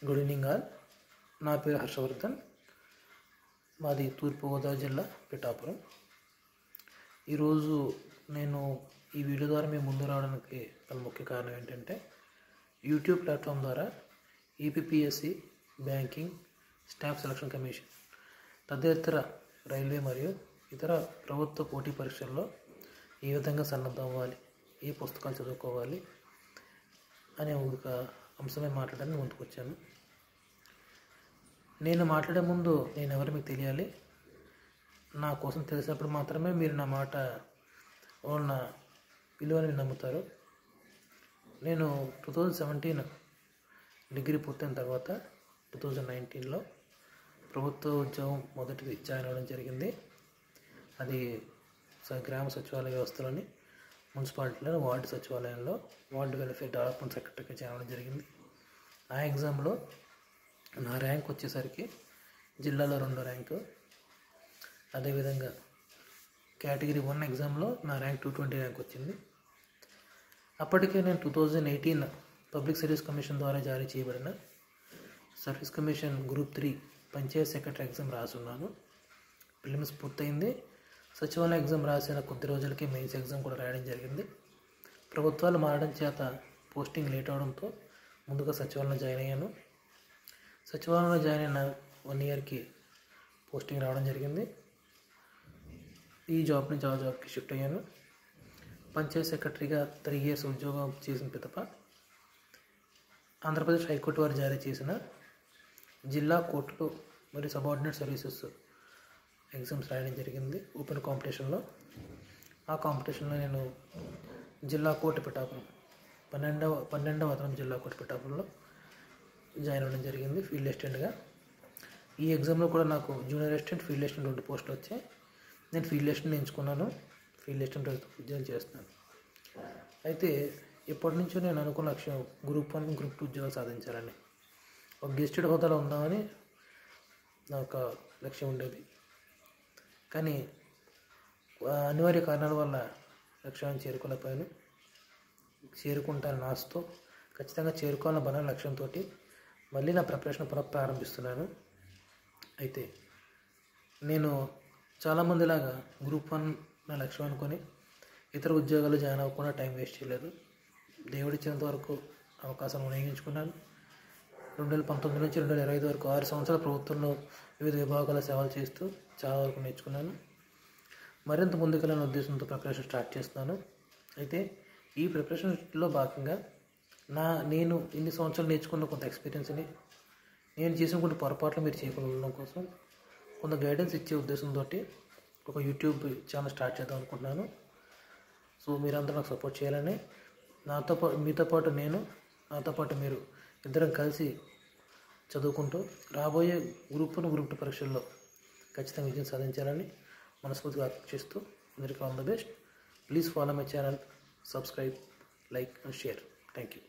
Good evening all. నా పేరు హర్షవర్ధన్. మాది తూర్పుగోదావరి జిల్లా పిఠాపురం. ఈరోజు నేను ఈ వీడియో ద్వారా మీ ముందు రావడానికి గల ముఖ్య కారణం ఏంటంటే, యూట్యూబ్ ప్లాట్ఫామ్ ద్వారా APPSC, banking, staff selection commission తదితర రైల్వే మరియు ఇతర ప్రభుత్వ పోటీ పరీక్షల్లో ఏ విధంగా సన్నద్ధం అవ్వాలి, ఏ పుస్తకాలు చదువుకోవాలి అనే ఒక అంశమే మాట్లాడడానికి ముందుకు వచ్చాను. నేను మాట్లాడే ముందు నేను ఎవరు మీకు తెలియాలి. నా కోసం తెలిసినప్పుడు మాత్రమే మీరు నా మాట ఉన్న విలువని నమ్ముతారు. నేను 2017 డిగ్రీ పూర్తయిన తర్వాత 2019లో ప్రభుత్వ ఉద్యోగం మొదటిది జాయిన్ అవ్వడం జరిగింది. అది గ్రామ సచివాలయ వ్యవస్థలోని మున్సిపాలిటీలో వార్డు సచివాలయంలో వార్డు వెల్ఫేర్ డెవలప్మెంట్ సెక్రటరీగా జాయిన్ అవ్వడం జరిగింది. ఆ ఎగ్జామ్లో నా ర్యాంక్ వచ్చేసరికి జిల్లాలో 2వ ర్యాంకు. అదేవిధంగా కేటగిరీ 1 ఎగ్జామ్లో నా ర్యాంక్ 220 ర్యాంక్ వచ్చింది. అప్పటికే నేను 2018 పబ్లిక్ సర్వీస్ కమిషన్ ద్వారా జారీ చేయబడిన service commission group 3 panchayat secretary exam రాసున్నాను. ప్రిలిమ్స్ పూర్తయింది. సచివాలయ ఎగ్జామ్ రాసిన కొద్ది రోజులకి మెయిన్స్ ఎగ్జామ్ కూడా రాయడం జరిగింది. ప్రభుత్వాలు మారడం చేత పోస్టింగ్ లేట్ అవడంతో ముందుగా సచివాలయంలో జాయిన్ అయ్యాను. సచివాలయంలో జాయిన్ అయిన 1 ఇయర్కి పోస్టింగ్ రావడం జరిగింది. ఈ జాబ్ నుంచి ఆ జాబ్కి షిఫ్ట్ అయ్యాను. పంచాయత్ సెక్రటరీగా 3 ఇయర్స్ ఉద్యోగం చేసిన పిదప ఆంధ్రప్రదేశ్ హైకోర్టు వారు జారీ చేసిన జిల్లా కోర్టులు మరియు సబార్డినేట్ సర్వీసెస్ ఎగ్జామ్స్ రాయడం జరిగింది ఓపెన్ కాంపిటీషన్లో. ఆ కాంపిటీషన్లో నేను జిల్లా కోర్టు పిఠాపురం 12వ అదనపు జిల్లా కోర్టు పిఠాపురంలో జాయిన్ అవ్వడం జరిగింది ఫీల్డ్ అసిస్టెంట్గా. ఈ ఎగ్జామ్లో కూడా నాకు జూనియర్ అసిస్టెంట్, ఫీల్డ్ అసిస్టెంట్ 2 పోస్టులు వచ్చాయి. నేను ఫీల్డ్ అసిస్టెంట్ ఎంచుకున్నాను. ఫీల్డ్ అసిస్టెంట్ ఉద్యోగం చేస్తున్నాను. అయితే ఇప్పటి నుంచో నేను అనుకున్న లక్ష్యం గ్రూప్ 1, గ్రూప్ 2 ఉద్యోగాలు సాధించాలని, ఒక గెస్టెడ్ హోదాలో ఉందామని నా ఒక లక్ష్యం ఉండేది. కానీ అనివార్య కారణాల వల్ల లక్ష్యాన్ని చేరుకోలేకపోయాను. చేరుకుంటానని ఆశతో, ఖచ్చితంగా చేరుకోవాలని బలమైన లక్ష్యంతో మళ్ళీ నా ప్రిపరేషన్ ప్రారంభిస్తున్నాను. అయితే నేను చాలామందిలాగా గ్రూప్ 1 నా లక్ష్యం అనుకొని ఇతర ఉద్యోగాలు జాయిన్ అవ్వకుండా టైం వేస్ట్ చేయలేదు. దేవుడిచ్చినంత వరకు అవకాశాన్ని వినియోగించుకున్నాను. 2019 నుంచి 2025 వరకు 6 సంవత్సరాల ప్రభుత్వంలో వివిధ విభాగాల సేవలు చేస్తూ చాలా వరకు నేర్చుకున్నాను. మరింత ముందుకెళ్ళిన ఉద్దేశంతో ప్రిపరేషన్ స్టార్ట్ చేస్తున్నాను. అయితే ఈ ప్రిపరేషన్లో భాగంగా నేను ఇన్ని సంవత్సరాలు నేర్చుకున్న కొంత ఎక్స్పీరియన్స్ని, నేను చేసిన కొన్ని పొరపాట్లు మీరు చేయకుండా ఉండడం కోసం కొంత గైడెన్స్ ఇచ్చే ఉద్దేశంతో ఒక యూట్యూబ్ ఛానల్ స్టార్ట్ చేద్దాం అనుకుంటున్నాను. సో మీరందరూ నాకు సపోర్ట్ చేయాలని, మీతో పాటు నాతో పాటు మీరు ఇద్దరం కలిసి చదువుకుంటూ రాబోయే గ్రూప్ 1, గ్రూప్ 2 పరీక్షల్లో ఖచ్చితంగా విజయం సాధించాలని మనస్ఫూర్తిగా ఆకాంక్షిస్తూ అందరికీ all the best. Please follow my channel, subscribe, like and share. Thank you.